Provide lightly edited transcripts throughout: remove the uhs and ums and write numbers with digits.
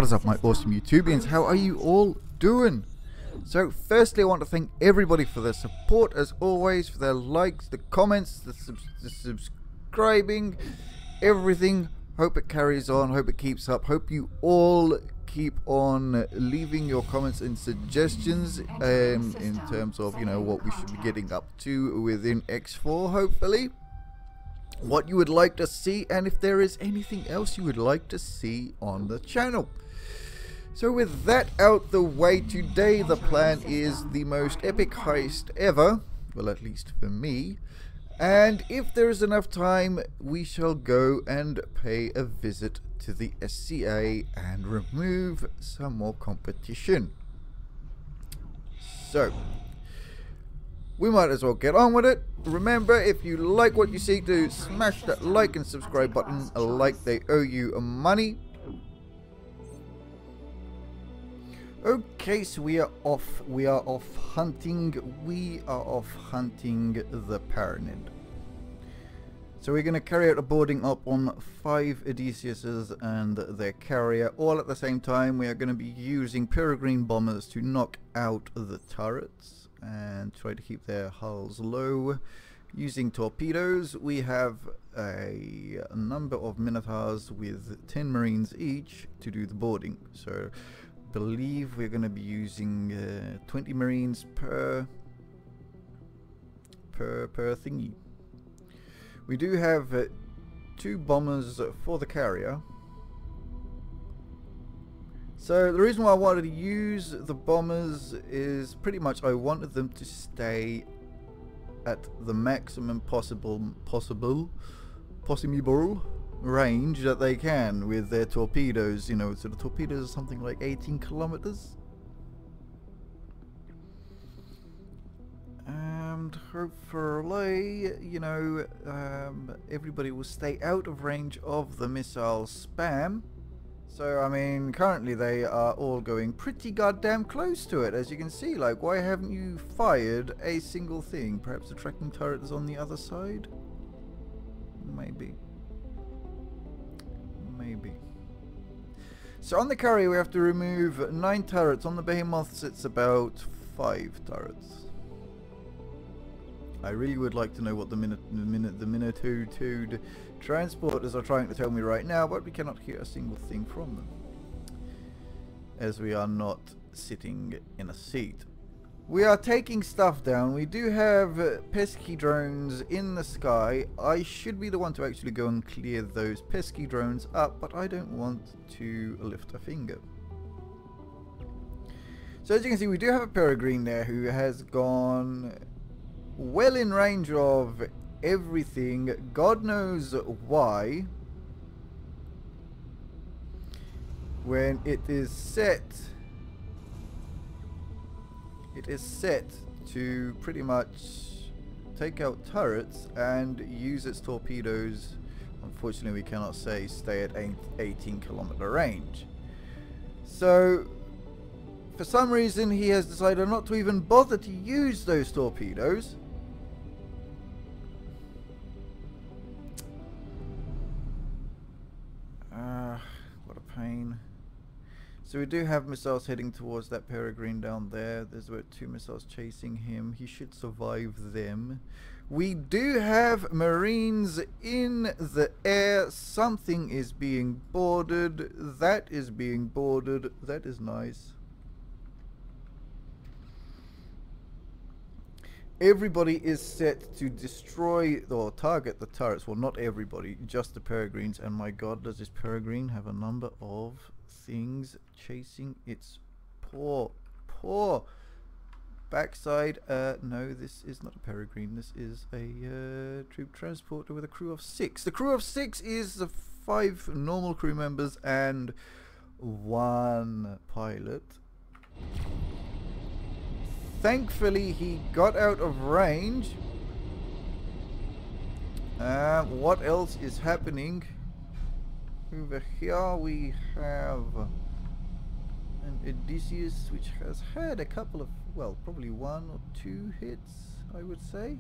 What is up, my awesome YouTubians? How are you all doing? So firstly, I want to thank everybody for their support as always, for their likes, the comments, the subscribing, everything. Hope it carries on, hope it keeps up, hope you all keep on leaving your comments and suggestions in terms of, you know, what we should be getting up to within X4, hopefully. What you would like to see, and if there is anything else you would like to see on the channel. So with that out the way, today the plan is the most epic heist ever, well, at least for me, and if there is enough time we shall go and pay a visit to the SCA and remove some more competition. So we might as well get on with it. Remember, if you like what you see, to smash that like and subscribe button, like they owe you money. Okay, so we are off hunting the Paranid. So we're going to carry out a boarding up on 5 Odysseus's and their carrier all at the same time. We are going to be using Peregrine bombers to knock out the turrets and try to keep their hulls low. Using torpedoes, we have a number of Minotaurs with 10 Marines each to do the boarding. So I believe we're going to be using 20 Marines per thingy. We do have 2 bombers for the carrier. So the reason why I wanted to use the bombers is pretty much I wanted them to stay at the maximum possible range that they can with their torpedoes. You know, so the torpedoes are something like 18 kilometers. And hopefully, you know, everybody will stay out of range of the missile spam. So, I mean, currently they are all going pretty goddamn close to it, as you can see. Like, why haven't you fired a single thing? Perhaps the tracking turret is on the other side? Maybe. Maybe. So on the carrier we have to remove 9 turrets. On the behemoths it's about 5 turrets. I really would like to know what the Minotaur transporters are trying to tell me right now, but we cannot hear a single thing from them, as we are not sitting in a seat. We are taking stuff down. We do have pesky drones in the sky. I should be the one to actually go and clear those pesky drones up, but I don't want to lift a finger. So as you can see, we do have a Peregrine there who has gone well in range of everything. God knows why. When it is set to pretty much take out turrets and use its torpedoes. Unfortunately, we cannot say stay at 18-kilometer range. So for some reason he has decided not to even bother to use those torpedoes. What a pain. So we do have missiles heading towards that Peregrine down there. There's about 2 missiles chasing him. He should survive them. We do have Marines in the air. Something is being boarded. That is being boarded. That is nice. Everybody is set to destroy or target the turrets. Well, not everybody, just the Peregrines. And my god, does this Peregrine have a number of things chasing its poor backside. No, this is not a Peregrine. This is a troop transporter with a crew of 6. The crew of 6 is the 5 normal crew members and 1 pilot. Thankfully he got out of range. What else is happening? Over here we have an Odysseus which has had a couple of, well, probably 1 or 2 hits, I would say,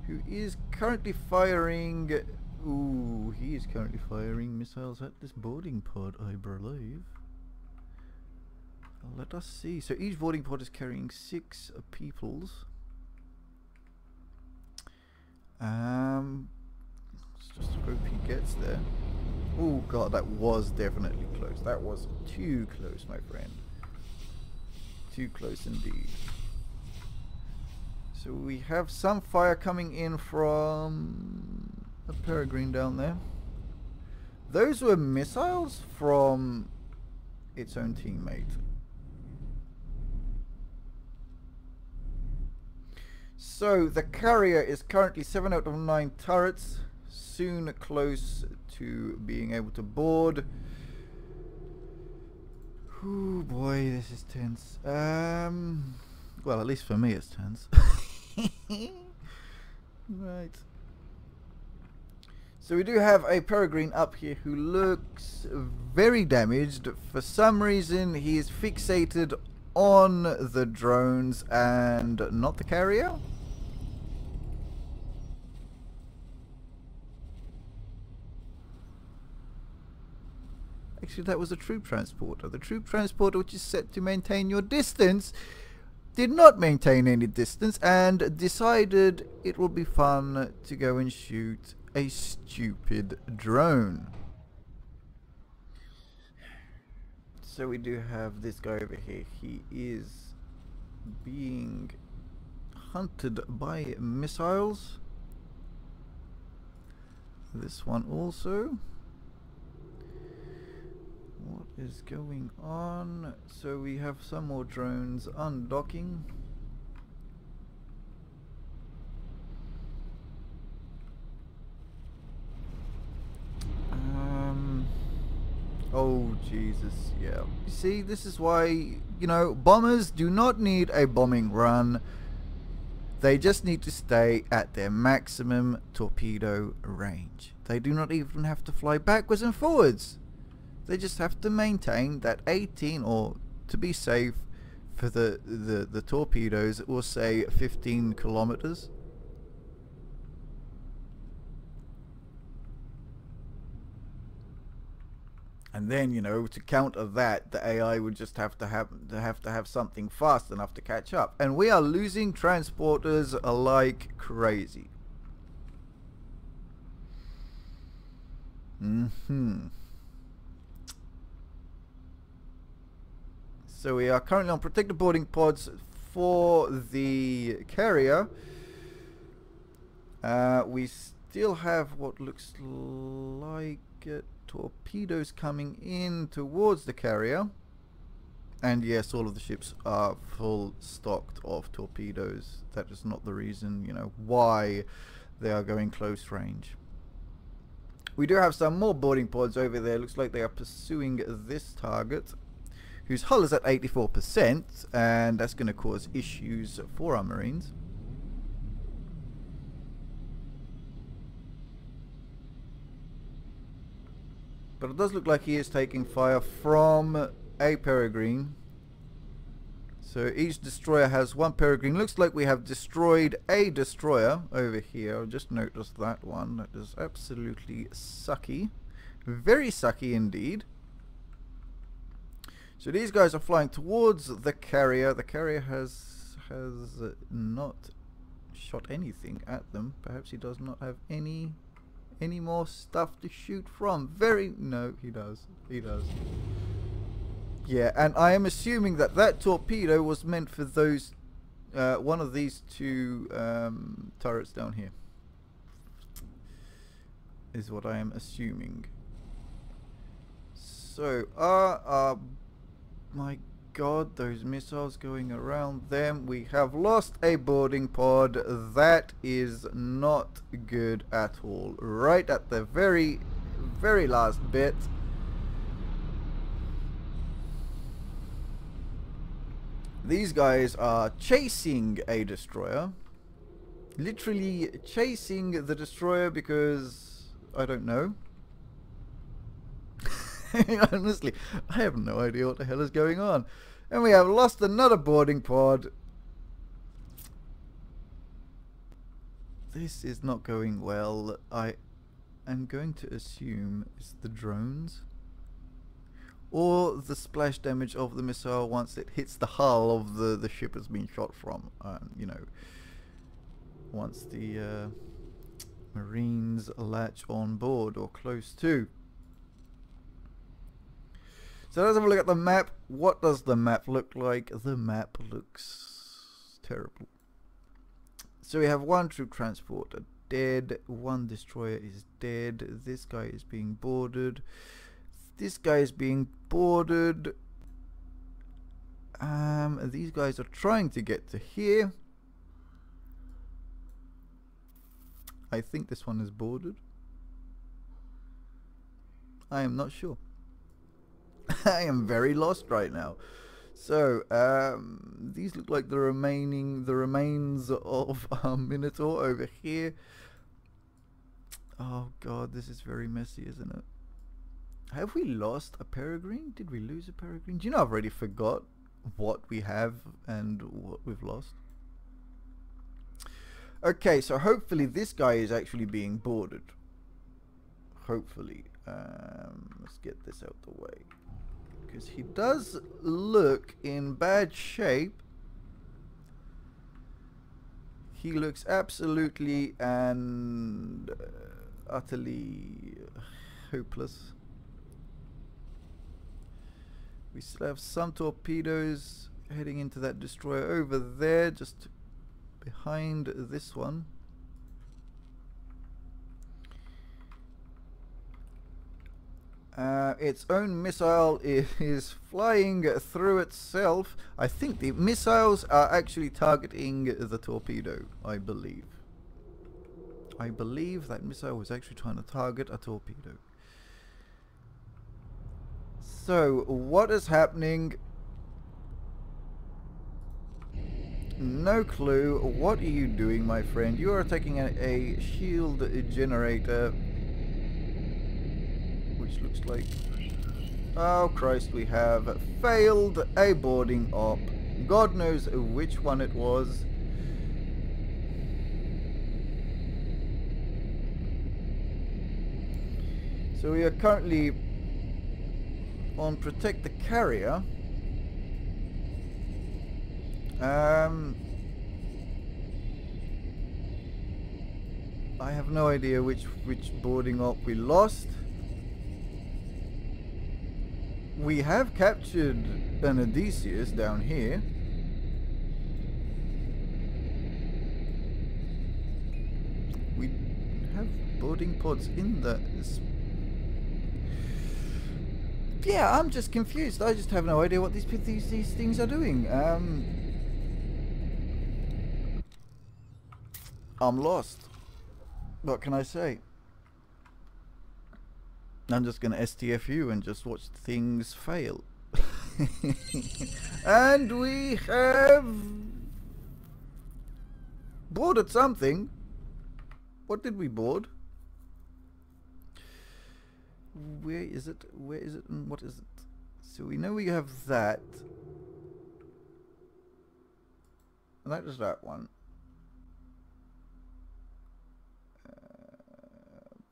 who is currently firing Ooh, he is currently firing missiles at this boarding pod, I believe. Let us see. So each boarding pod is carrying 6 peoples. Let's just hope he gets there. Oh god, that was definitely close. That was too close, my friend. Too close indeed. So we have some fire coming in from a Peregrine down there. Those were missiles from its own teammate. So the carrier is currently 7 out of 9 turrets, soon close to being able to board. Oh boy, this is tense. Well, at least for me it's tense. Right. So we do have a Peregrine up here who looks very damaged. For some reason he is fixated on the drones and not the carrier. Actually, that was a troop transporter. The troop transporter, which is set to maintain your distance, did not maintain any distance and decided it will be fun to go and shoot a stupid drone. So we do have this guy over here. He is being hunted by missiles. This one also. What is going on? So we have some more drones undocking. Oh Jesus, yeah. You see, this is why, you know, bombers do not need a bombing run. They just need to stay at their maximum torpedo range. They do not even have to fly backwards and forwards. They just have to maintain that 18, or to be safe for the torpedoes, we'll say 15 kilometers. And then, you know, to counter that, the AI would just have to have something fast enough to catch up. And we are losing transporters like crazy. So we are currently on protected boarding pods for the carrier. We still have what looks like torpedoes coming in towards the carrier. And yes, all of the ships are full stocked of torpedoes. That is not the reason, you know, why they are going close range. We do have some more boarding pods over there. Looks like they are pursuing this target, whose hull is at 84%, and that's going to cause issues for our Marines. But it does look like he is taking fire from a Peregrine. So each destroyer has 1 Peregrine. Looks like we have destroyed a destroyer over here. I just noticed that one. That is absolutely sucky. Very sucky indeed. So these guys are flying towards the carrier. The carrier has not shot anything at them. Perhaps he does not have any more stuff to shoot from. No, he does. He does. Yeah, and I am assuming that that torpedo was meant for those one of these 2 turrets down here. Is what I am assuming. So, my god, those missiles going around them. We have lost a boarding pod. That is not good at all. Right at the very last bit. These guys are chasing a destroyer. Literally chasing the destroyer because I don't know. Honestly, I have no idea what the hell is going on. And we have lost another boarding pod. This is not going well. am going to assume it's the drones, or the splash damage of the missile once it hits the hull of the ship it's been shot from. You know, once the Marines latch on board or close to. So let's have a look at the map. What does the map look like? The map looks terrible. So we have one troop transporter dead, one destroyer is dead, this guy is being boarded, this guy is being boarded, these guys are trying to get to here. I think this one is boarded. I am not sure. I am very lost right now. So these look like the remains of Minotaur over here. Oh god, this is very messy, isn't it? Have we lost a Peregrine? Did we lose a Peregrine? Do you know, I've already forgot what we have and what we've lost. Okay, so hopefully this guy is actually being boarded. Hopefully. Let's get this out the way, because he does look in bad shape. He looks absolutely and utterly hopeless. We still have some torpedoes heading into that destroyer over there, just behind this one. Its own missile is flying through itself. I think the missiles are actually targeting the torpedo, I believe. I believe that missile was actually trying to target a torpedo. So, what is happening? No clue. What are you doing, my friend? You are taking a shield generator, which looks like... Oh Christ, we have failed a boarding op. God knows which one it was. So we are currently on protect the carrier. I have no idea which boarding op we lost. We have captured an Odysseus down here. We have boarding pods in the... Yeah, I'm just confused. I just have no idea what these things are doing. I'm lost. What can I say? I'm just gonna STFU and just watch things fail. And we have boarded something. What did we board? Where is it? Where is it? And what is it? So we know we have that. And that is that one.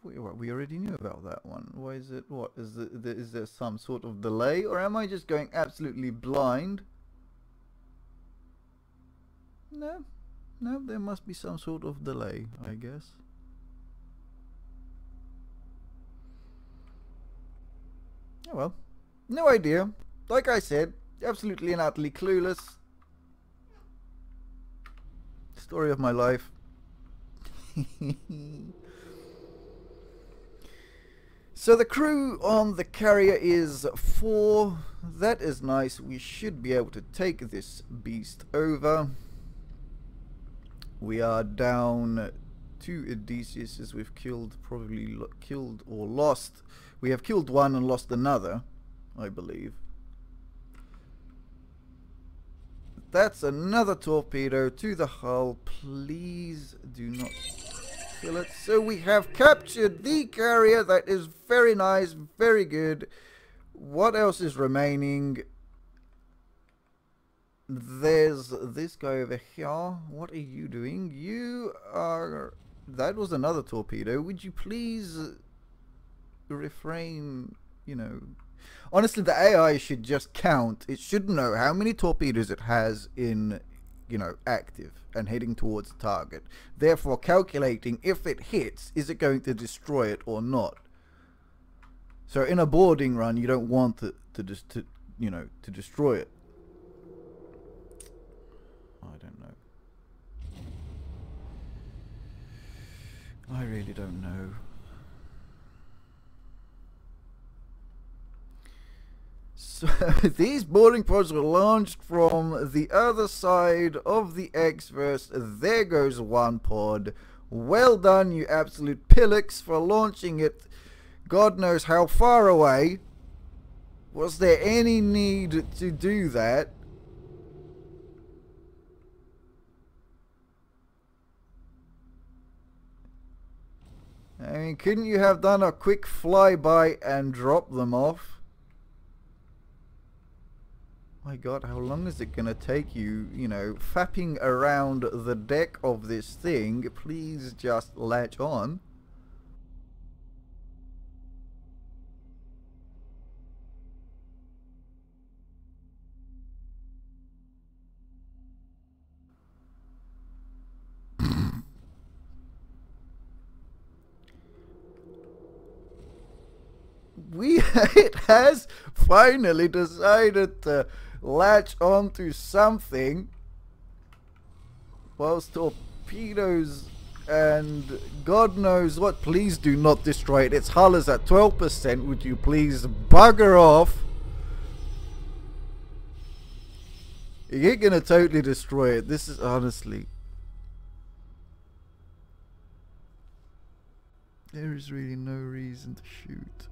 We already knew about that one. Why is it? What is is there some sort of delay, or am I just going absolutely blind? No, there must be some sort of delay, I guess. Oh well, no idea. Like I said, absolutely and utterly clueless. Story of my life. So the crew on the carrier is 4. That is nice. We should be able to take this beast over. We are down 2 Odysseus we've killed, probably killed or lost. We have killed one and lost another, I believe. That's another torpedo to the hull. Please do not kill it. So we have captured the carrier. That is very nice, very good. What else is remaining? There's this guy over here. What are you doing? You are that was another torpedo. Would you please refrain, you know... Honestly, the AI should just count. It should know how many torpedoes it has in, you know, active and heading towards the target. Therefore, calculating if it hits, is it going to destroy it or not? So in a boarding run, you don't want it to destroy it. I don't know. I really don't know. So these boarding pods were launched from the other side of the X-verse. There goes one pod. Well done, you absolute pillocks, for launching it. God knows how far away. Was there any need to do that? I mean, couldn't you have done a quick flyby and drop them off? My God, how long is it gonna take you, you know, fapping around the deck of this thing? Please just latch on. It has finally decided to latch onto something, whilst torpedoes and God knows what. Please do not destroy it. Its hull is at 12%. Would you please bugger off? You're gonna totally destroy it. This is honestly, there is really no reason to shoot.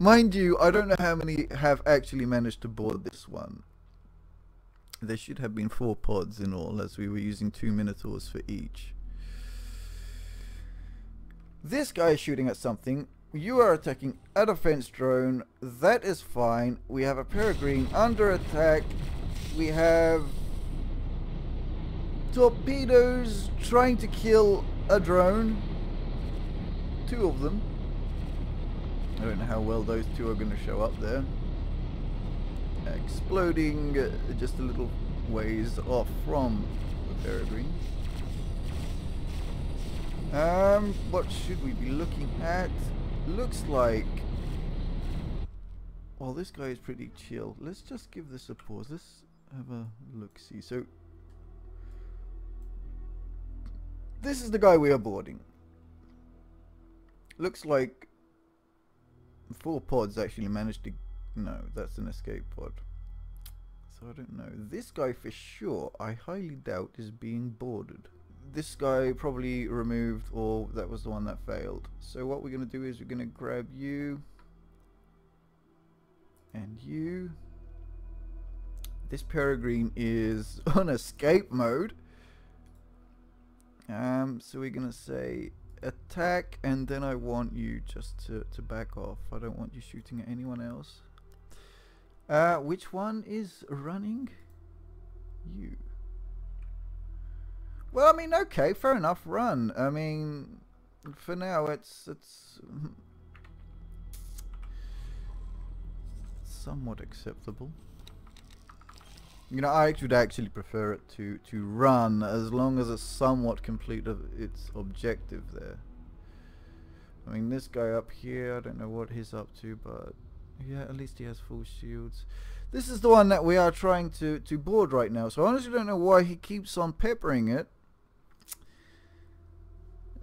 Mind you, I don't know how many have actually managed to board this one. There should have been 4 pods in all, as we were using 2 Minotaurs for each. This guy is shooting at something. You are attacking a defense drone. That is fine. We have a Peregrine under attack. We have torpedoes trying to kill a drone. 2 of them. I don't know how well those 2 are going to show up there. Exploding just a little ways off from the Peregrine. What should we be looking at? Looks like... well, this guy is pretty chill. Let's just give this a pause. Let's have a look-see. So, this is the guy we are boarding. Looks like 4 pods actually managed to... no, that's an escape pod. So I don't know. This guy for sure, I highly doubt, is being boarded. This guy probably removed, or that was the one that failed. So what we're going to do is we're going to grab you and you. This Peregrine is on escape mode. So we're going to say attack, and then I want you just to back off. I don't want you shooting at anyone else. Which one is running? You. Well, I mean, okay, fair enough, run. I mean, for now it's somewhat acceptable. You know, I would actually prefer it to run, as long as it's somewhat complete of its objective there. I mean, this guy up here, I don't know what he's up to, but yeah, at least he has full shields. This is the one that we are trying to board right now, so I honestly don't know why he keeps on peppering it.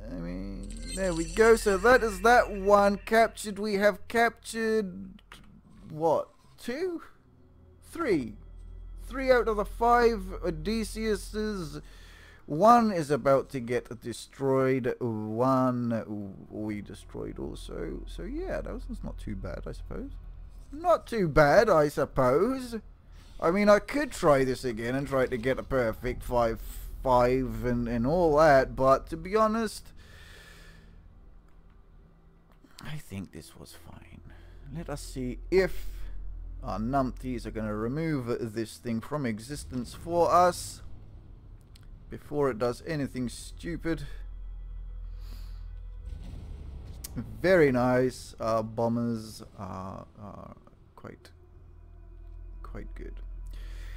I mean, there we go. So that is that one captured. We have captured, what, 2? 3. 3 out of the 5 Odysseus's. 1 is about to get destroyed. 1 we destroyed also. So yeah, that was not too bad, I suppose. Not too bad, I suppose. I mean, I could try this again and try to get a perfect 5-5 and all that, but to be honest, I think this was fine. Let us see if our numpties are going to remove this thing from existence for us before it does anything stupid. Very nice. Bombers are quite good.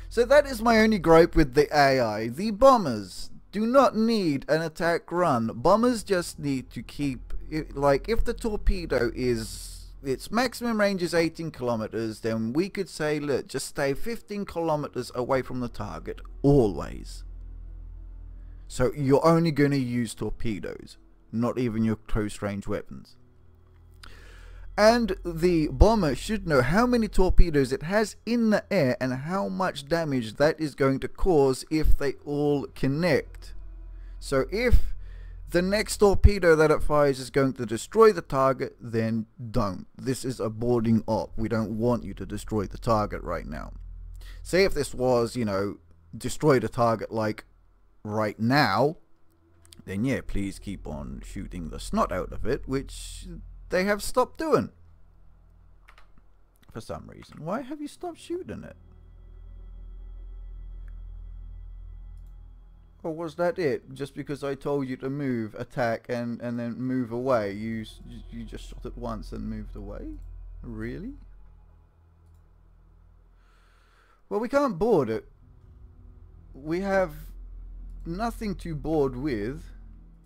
So that is my only gripe with the AI. The bombers do not need an attack run. Bombers just need to keep it, like, if the torpedo is, its maximum range is 18 kilometers, then we could say, look, just stay 15 kilometers away from the target always. So you're only going to use torpedoes, not even your close range weapons. And the bomber should know how many torpedoes it has in the air and how much damage that is going to cause if they all connect. So if the next torpedo that it fires is going to destroy the target, then don't. This is a boarding op. We don't want you to destroy the target right now. Say if this was, you know, destroy the target like right now, then yeah, please keep on shooting the snot out of it, which they have stopped doing for some reason. Why have you stopped shooting it? Or was that it? Just because I told you to move, attack, and then move away, you just shot it once and moved away? Really? Well, we can't board it. We have nothing to board with.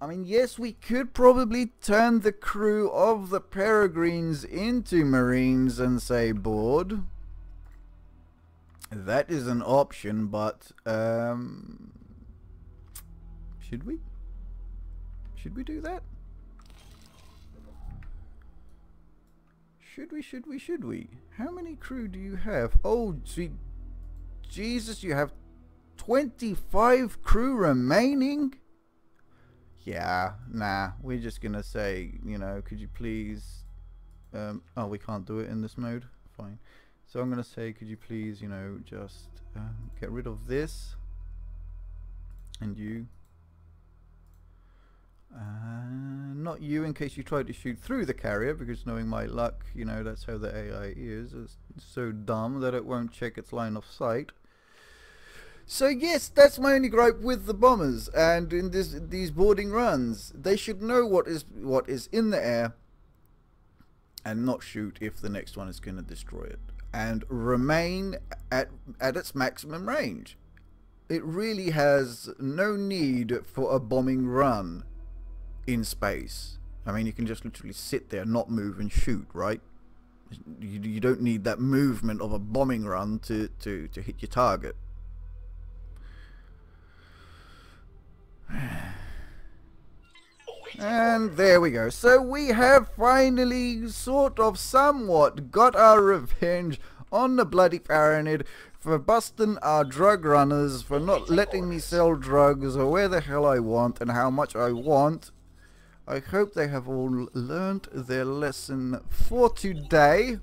I mean, yes, we could probably turn the crew of the Peregrines into Marines and say board. That is an option, but should we? Should we do that? Should we? How many crew do you have? Oh, sweet Jesus, you have 25 crew remaining? Yeah, nah, we're just gonna say, you know, could you please, oh, we can't do it in this mode, fine. So I'm gonna say, could you please, you know, just get rid of this, and you, not you, in case you try to shoot through the carrier, because knowing my luck, you know, that's how the AI is. It's so dumb that it won't check its line of sight. So yes, that's my only gripe with the bombers, and in these boarding runs, they should know what is in the air, and not shoot if the next one is going to destroy it, and remain at its maximum range. It really has no need for a bombing run in space. I mean, you can just literally sit there, not move, and shoot, right? You don't need that movement of a bombing run to hit your target. And there we go. So we have finally sort of somewhat got our revenge on the bloody Paranid for busting our drug runners, for not letting me sell drugs or where the hell I want and how much I want. I hope they have all learned their lesson for today.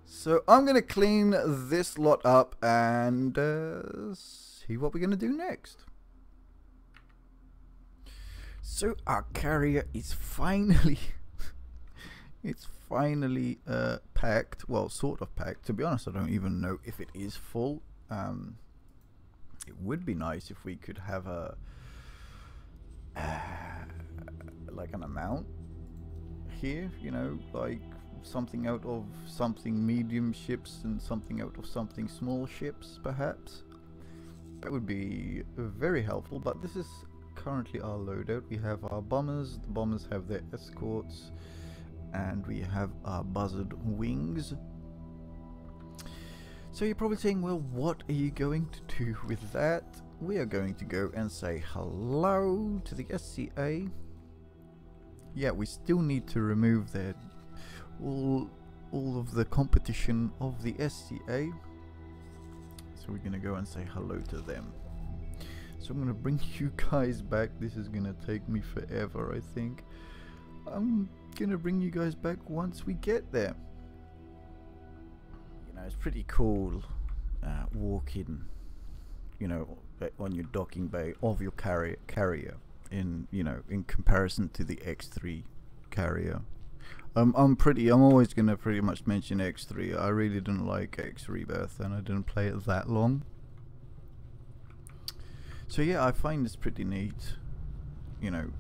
So I'm going to clean this lot up and see what we're going to do next. So our carrier is finally it's finally packed. Well, sort of packed. To be honest, I don't even know if it is full. It would be nice if we could have a like an amount here, you know, like something out of something medium ships and something out of something small ships, perhaps. That would be very helpful, but this is currently our loadout. We have our bombers, the bombers have their escorts, and we have our buzzard wings. So you're probably saying, well, what are you going to do with that? We are going to go and say hello to the SCA. Yeah, we still need to remove their all of the competition of the SCA. So we're gonna go and say hello to them. So I'm gonna bring you guys back. This is gonna take me forever, I think. I'm gonna bring you guys back once we get there. You know, it's pretty cool walking, you know, on your docking bay of your carrier in, you know, in comparison to the X3 carrier. I'm always gonna pretty much mention X3. I really didn't like X Rebirth and I didn't play it that long. So yeah, I find this pretty neat, you know,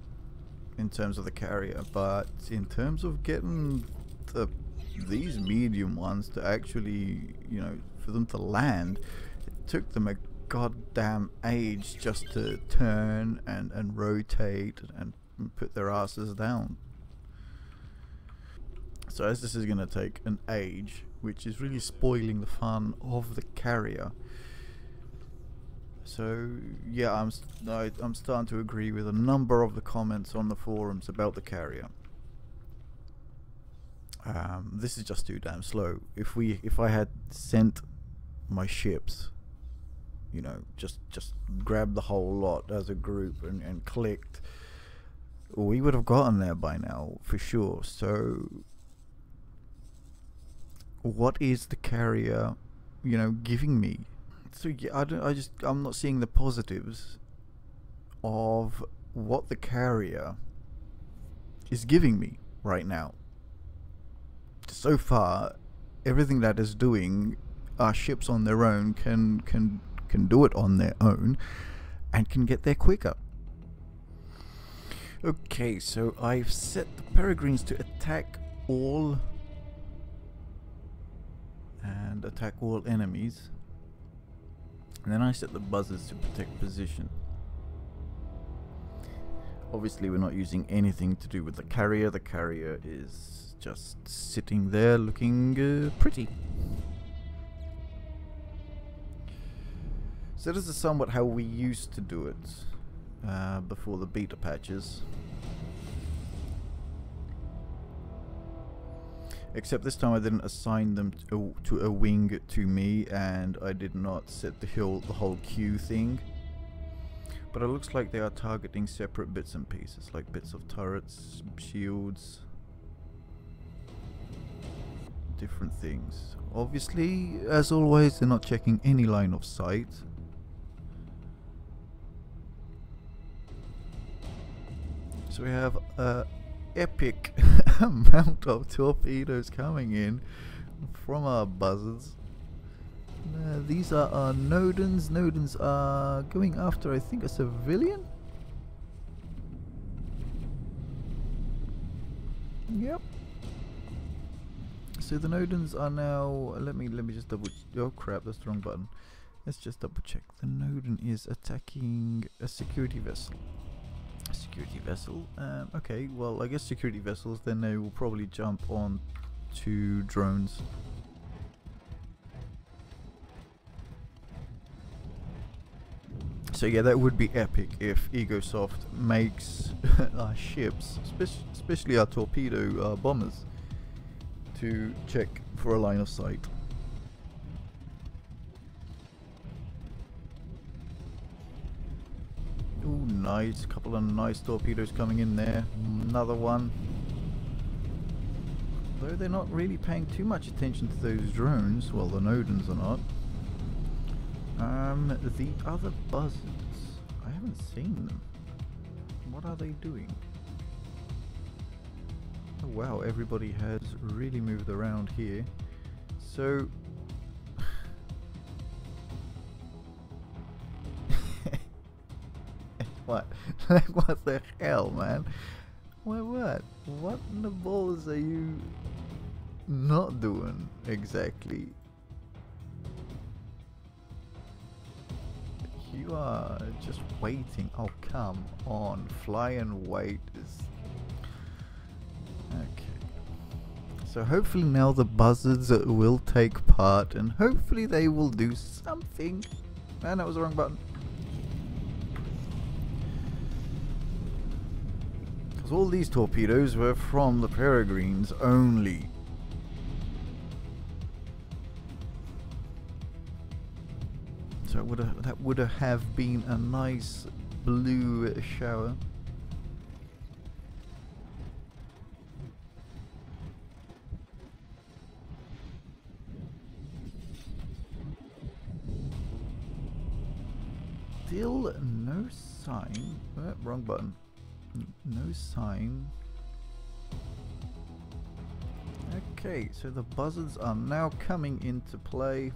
in terms of the carrier, but in terms of getting these medium ones to actually, you know, for them to land, it took them a goddamn age just to turn and rotate and put their asses down. So as this is going to take an age, which is really spoiling the fun of the carrier. So yeah, I'm starting to agree with a number of the comments on the forums about the carrier. This is just too damn slow. If I had sent my ships, you know, just grabbed the whole lot as a group and clicked, we would have gotten there by now for sure. So what is the carrier, you know, giving me? So yeah, I'm not seeing the positives of what the carrier is giving me right now. So far, everything that is doing, our ships on their own can do it on their own and can get there quicker. Okay, so I've set the Peregrines to attack all enemies, and then I set the buzzers to protect position. Obviously we're not using anything to do with the carrier. The carrier is just sitting there looking pretty. So this is somewhat how we used to do it before the beta patches. Except this time I didn't assign them to a wing to me, and I did not set the whole queue thing. But it looks like they are targeting separate bits and pieces, like bits of turrets, shields, different things. Obviously, as always, they're not checking any line of sight. So we have epic amount of torpedoes coming in from our buzzers. These are our Nodens. Nodens are going after, I think, a civilian? Yep. So the Nodens are now, let me just double, oh crap, that's the wrong button. Let's just double check. The Noden is attacking a security vessel. Security vessel. Okay, well, I guess security vessels, then they will probably jump on to drones. So yeah, that would be epic if Egosoft makes our ships, especially our torpedo bombers, to check for a line of sight. Ooh, nice. A couple of nice torpedoes coming in there. Another one. Though they're not really paying too much attention to those drones. Well, the Nodens are not. The other buzzards. I haven't seen them. What are they doing? Oh wow, everybody has really moved around here. So... What? Like, what the hell, man? What in the balls are you not doing exactly? You are just waiting. Oh, come on. Fly and wait is... Okay. So hopefully now the buzzards will take part, and hopefully they will do something. Man, that was the wrong button. Because all these torpedoes were from the Peregrines only. So that would have been a nice blue shower. Still no sign. Wrong button. No sign. Okay, so the buzzards are now coming into play.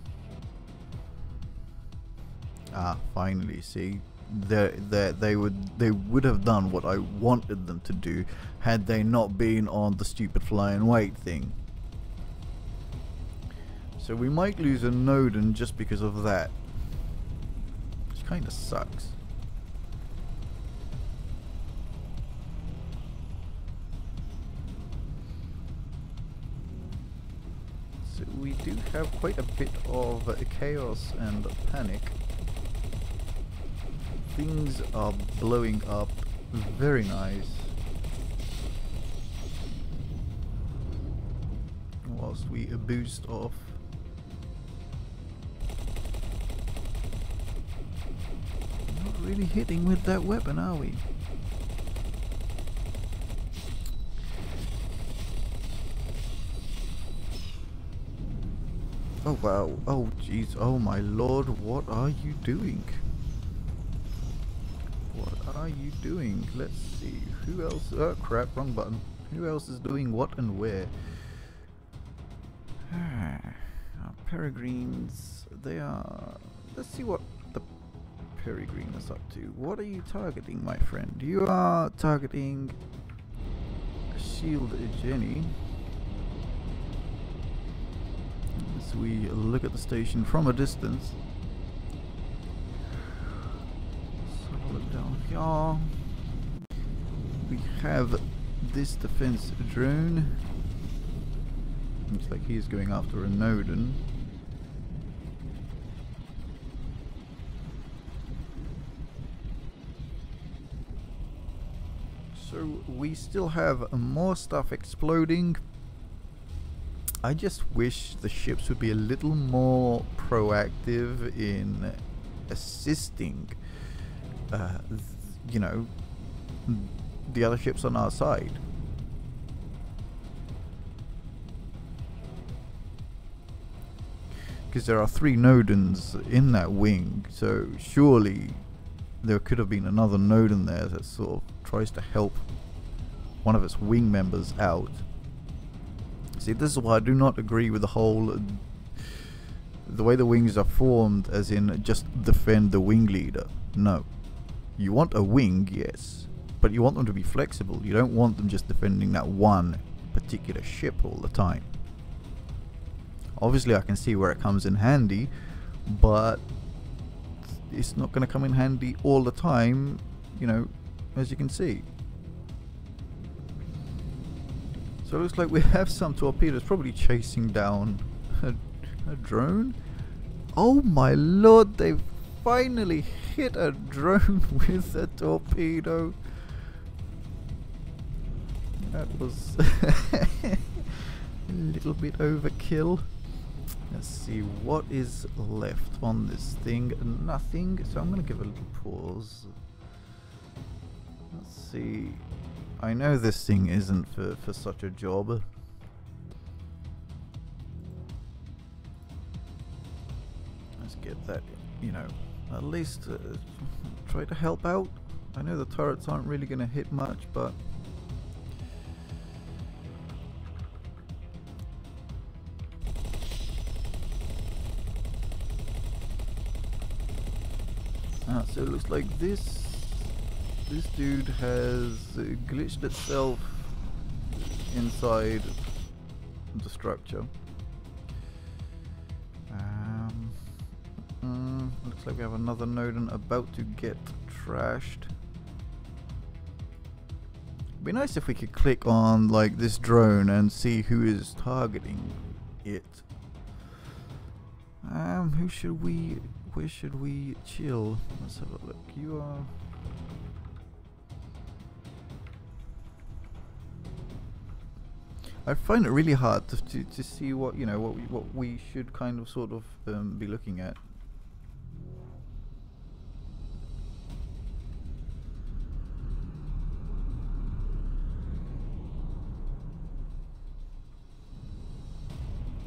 Ah, finally, see, they would have done what I wanted them to do had they not been on the stupid fly and wait thing. So we might lose a Nodin just because of that, which kind of sucks. So we do have quite a bit of chaos and panic. Things are blowing up. Very nice. Whilst we boost off. Not really hitting with that weapon, are we? Oh wow. Oh jeez. Oh my lord. What are you doing? What are you doing? Let's see. Who else? Oh crap, wrong button. Who else is doing what and where? Our peregrines, they are... Let's see what the peregrine is up to. What are you targeting, my friend? You are targeting Shield Jenny. As we look at the station from a distance. Down here. We have this defense drone. Looks like he's going after a Nodin. So we still have more stuff exploding. I just wish the ships would be a little more proactive in assisting you know, the other ships on our side. Because there are 3 Nodins in that wing, so surely there could have been another Nodin there that sort of tries to help one of its wing members out. See, this is why I do not agree with the whole the way the wings are formed, as in just defend the wing leader. No. You want a wing, yes, but you want them to be flexible. You don't want them just defending that one particular ship all the time. Obviously I can see where it comes in handy, but it's not going to come in handy all the time, you know, as you can see. So it looks like we have some torpedoes probably chasing down a drone. Oh my lord, they've finally hit a drone with a torpedo. That was a little bit overkill. Let's see what is left on this thing. Nothing. So I'm going to give a little pause. Let's see. I know this thing isn't for such a job. Let's get that, you know, at least try to help out. I know the turrets aren't really going to hit much, but so it looks like this dude has glitched itself inside the structure. Looks like we have another Nodin about to get trashed. It'd be nice if we could click on like this drone and see who is targeting it. Where should we chill? Let's have a look. You are... I find it really hard to see what, you know, what we should kind of sort of be looking at.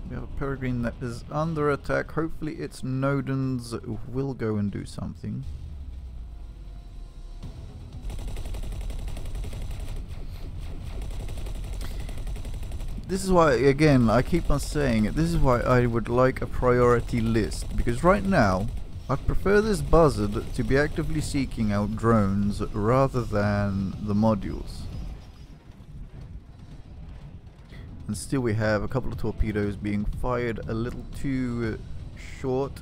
We have a Peregrine that is under attack. Hopefully its Nodins will go and do something. This is why, again, I keep on saying it, this is why I would like a priority list. Because right now, I'd prefer this buzzard to be actively seeking out drones rather than the modules. And still we have a couple of torpedoes being fired a little too short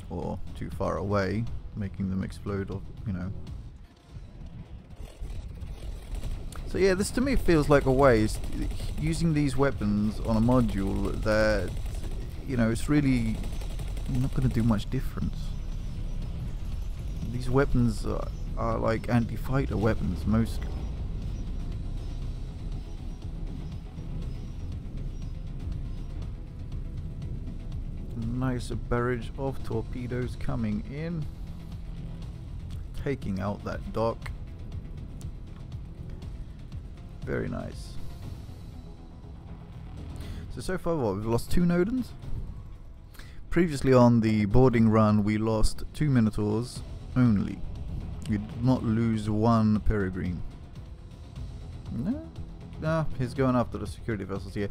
or too far away, making them explode, or you know. So yeah, this to me feels like a waste, using these weapons on a module that, you know, it's really not going to do much difference. These weapons are like anti-fighter weapons mostly. Nice barrage of torpedoes coming in, taking out that dock. Very nice. So far what, we've lost 2 Nodens? Previously on the boarding run we lost 2 Minotaurs only. We did not lose 1 Peregrine. No, he's going after the security vessels here.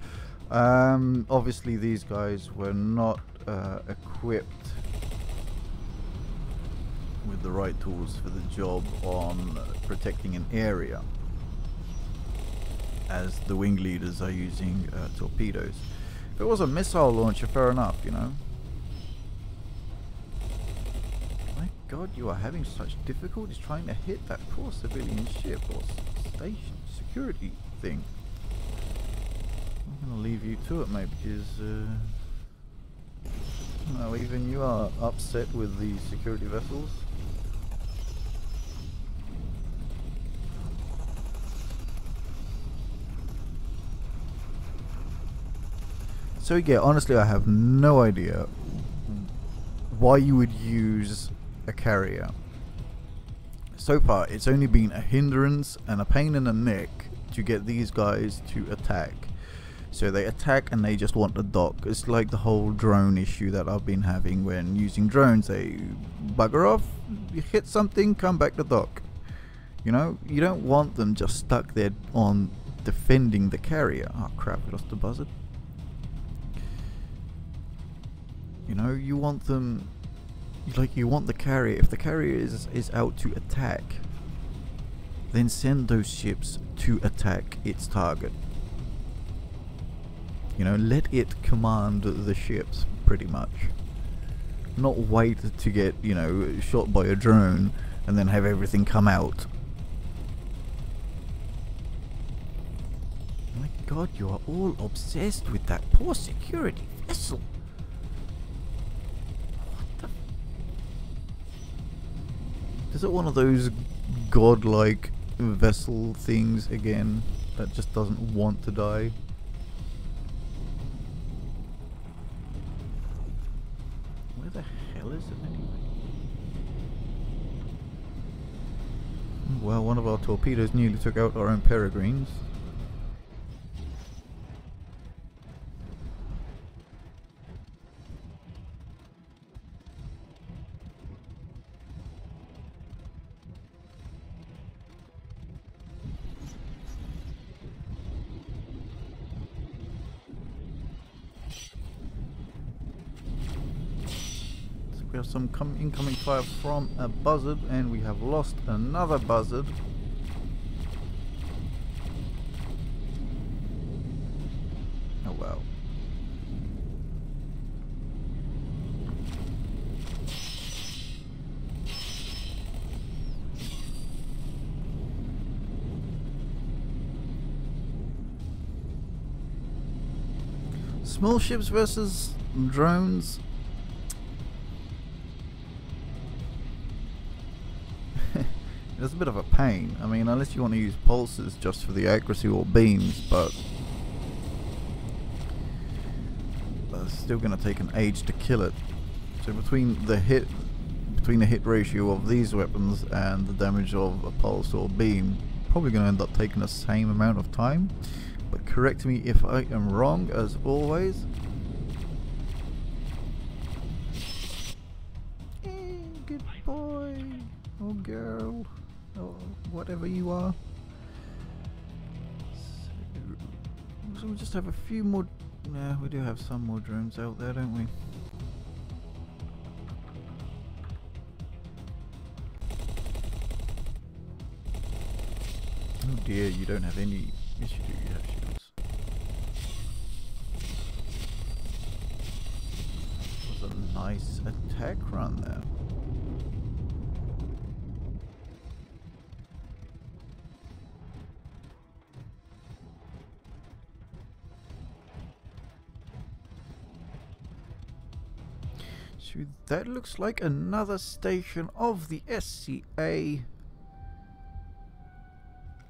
Obviously these guys were not equipped with the right tools for the job on protecting an area, as the wing leaders are using torpedoes. If it was a missile launcher, fair enough, you know. My god, you are having such difficulties trying to hit that poor civilian ship or station security thing. I'm gonna leave you to it, mate, because no, even you are upset with the security vessels. So yeah, honestly I have no idea why you would use a carrier. So far it's only been a hindrance and a pain in the neck to get these guys to attack. So they attack and they just want the dock. It's like the whole drone issue that I've been having when using drones. They bugger off, you hit something, come back to dock. You know, you don't want them just stuck there on defending the carrier. Oh crap, we lost the buzzard. You know, you want them, like, you want the carrier, if the carrier is out to attack, then send those ships to attack its target. You know, let it command the ships, pretty much. Not wait to get, you know, shot by a drone and then have everything come out. My god, you are all obsessed with that poor security vessel. What the... Is it one of those godlike vessel things again that just doesn't want to die? Where the hell is it anyway? Well, one of our torpedoes nearly took out our own Peregrines. We have some incoming fire from a buzzard, and we have lost another buzzard. Oh well. Small ships versus drones. It's a bit of a pain. I mean, unless you want to use pulses just for the accuracy or beams, but it's still going to take an age to kill it. So between the hit ratio of these weapons and the damage of a pulse or beam, probably going to end up taking the same amount of time. But correct me if I am wrong, as always. Hey, good boy or girl. Or whatever you are. So we just have a few more. Yeah, we do have some more drones out there, don't we? dear, you don't have any... Yes you do, you have shields. That was a nice attack run there. So that looks like another station of the SCA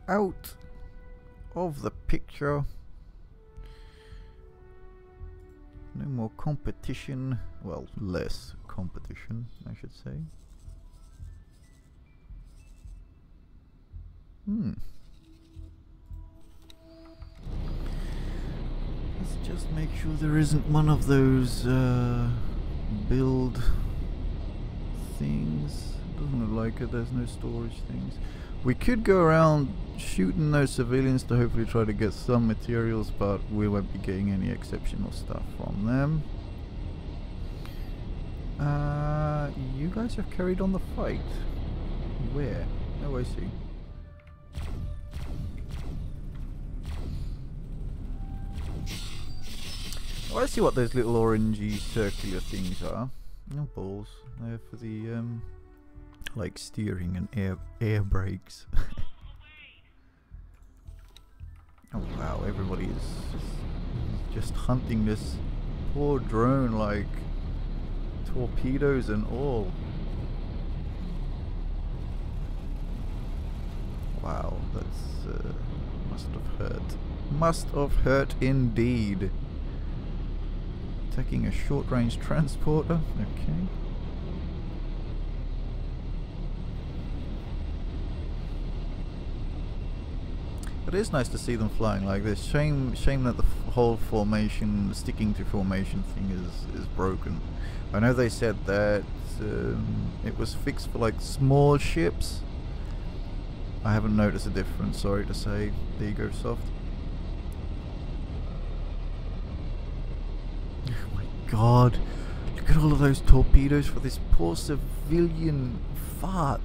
out of the picture. No more competition. Well, less competition, I should say. Let's just make sure there isn't one of those build things. Doesn't look like it. There's no storage things. We could go around shooting those civilians to hopefully try to get some materials, but we won't be getting any exceptional stuff from them. You guys have carried on the fight. Where? Oh, I see. Oh, I see what those little orangey circular things are. No balls. They're for the like steering and air brakes. Oh wow, everybody is just hunting this poor drone like torpedoes and all. Wow, that's must have hurt. Must have hurt indeed. Attacking a short-range transporter. Okay. But it is nice to see them flying like this. Shame that the whole formation, sticking to formation thing is broken. I know they said that it was fixed for like small ships. I haven't noticed a difference, sorry to say. There you go, Soft. Oh my god. Look at all of those torpedoes for this poor civilian fart.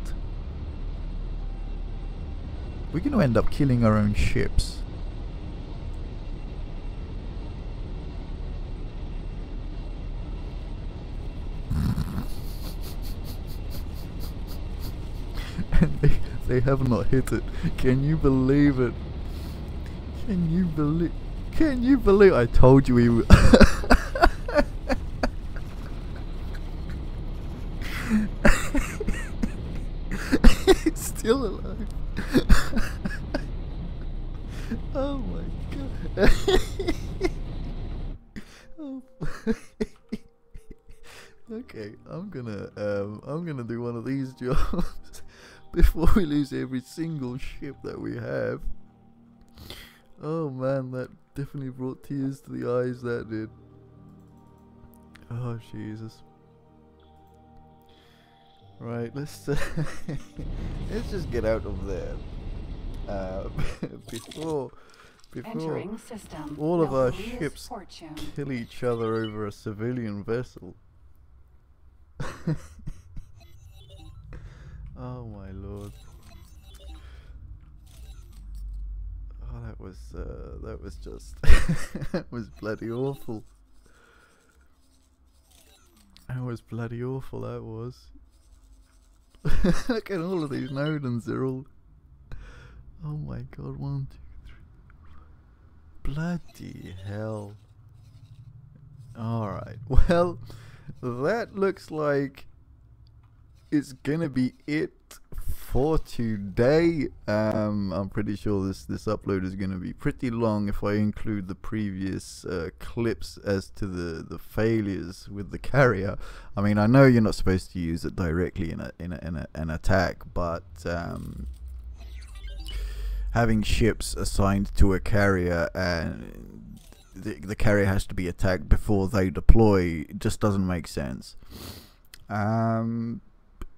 We're going to end up killing our own ships. And they have not hit it. Can you believe it? Can you believe I told you we would. It's still alive. Oh my god. Oh. Okay, I'm gonna do one of these jobs before we lose every single ship that we have. Oh man, that definitely brought tears to the eyes, that did. Oh Jesus. Right, let's just get out of there before all of our ships kill each other over a civilian vessel. Oh my lord. Oh, that was just that was bloody awful. That was bloody awful, that was. Look at all of these Nodens, they're all... Oh my god, 1, 2, 3, 4. Bloody hell. Alright, well, that looks like it's gonna be it for today. I'm pretty sure this upload is gonna be pretty long if I include the previous clips as to the failures with the carrier. I mean, I know you're not supposed to use it directly in an attack, but having ships assigned to a carrier and the carrier has to be attacked before they deploy just doesn't make sense.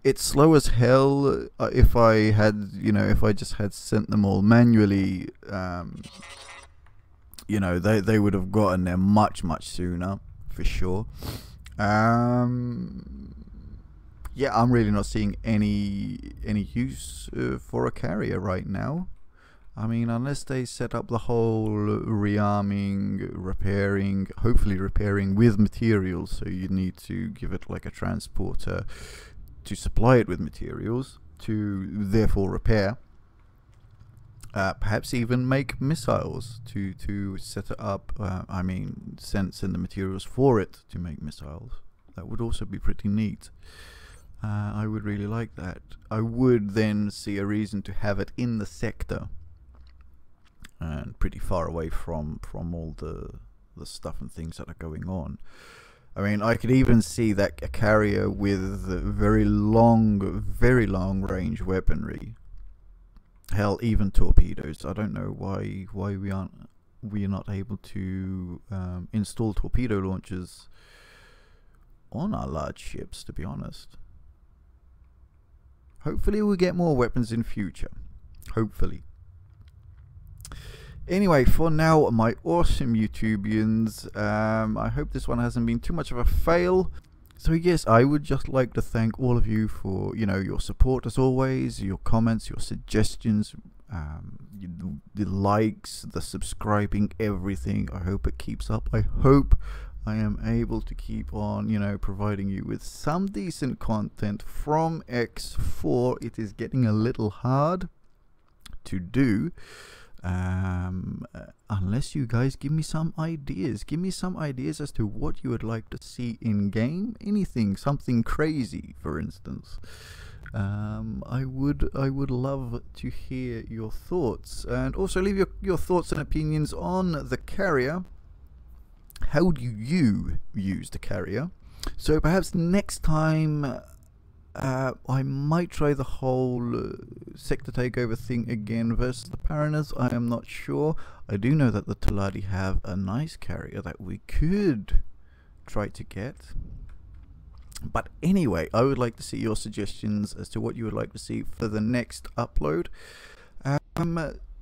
It's slow as hell. If I just had sent them all manually, they would have gotten there much sooner, for sure. Yeah, I'm really not seeing any use for a carrier right now. I mean, unless they set up the whole rearming, repairing, hopefully repairing with materials, so you need to give it like a transporter to supply it with materials to therefore repair. Perhaps even make missiles to set it up. I mean, send the materials for it to make missiles. That would also be pretty neat. I would really like that. I would then see a reason to have it in the sector and pretty far away from all the stuff and things that are going on. I mean, I could even see that a carrier with very long range weaponry. Hell, even torpedoes. I don't know why we are not able to install torpedo launchers on our large ships, to be honest. Hopefully we'll get more weapons in future. Hopefully. Anyway, for now, my awesome YouTubians, I hope this one hasn't been too much of a fail. So yes, I would just like to thank all of you for, you know, your support as always, your comments, your suggestions, the likes, the subscribing, everything. I hope it keeps up. I hope I am able to keep on, you know, providing you with some decent content from X4. It is getting a little hard to do. Unless you guys give me some ideas. Give me some ideas as to what you would like to see in game. Anything, something crazy, for instance. I would love to hear your thoughts, and also leave your thoughts and opinions on the carrier. How do you use the carrier? So perhaps next time I might try the whole sector takeover thing again versus the Paranids. I am not sure. I do know that the Taladi have a nice carrier that we could try to get. But anyway, I would like to see your suggestions as to what you would like to see for the next upload.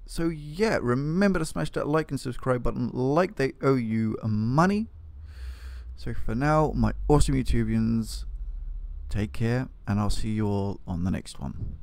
So yeah, remember to smash that like and subscribe button like they owe you money. So for now, my awesome YouTubians, take care, and I'll see you all on the next one.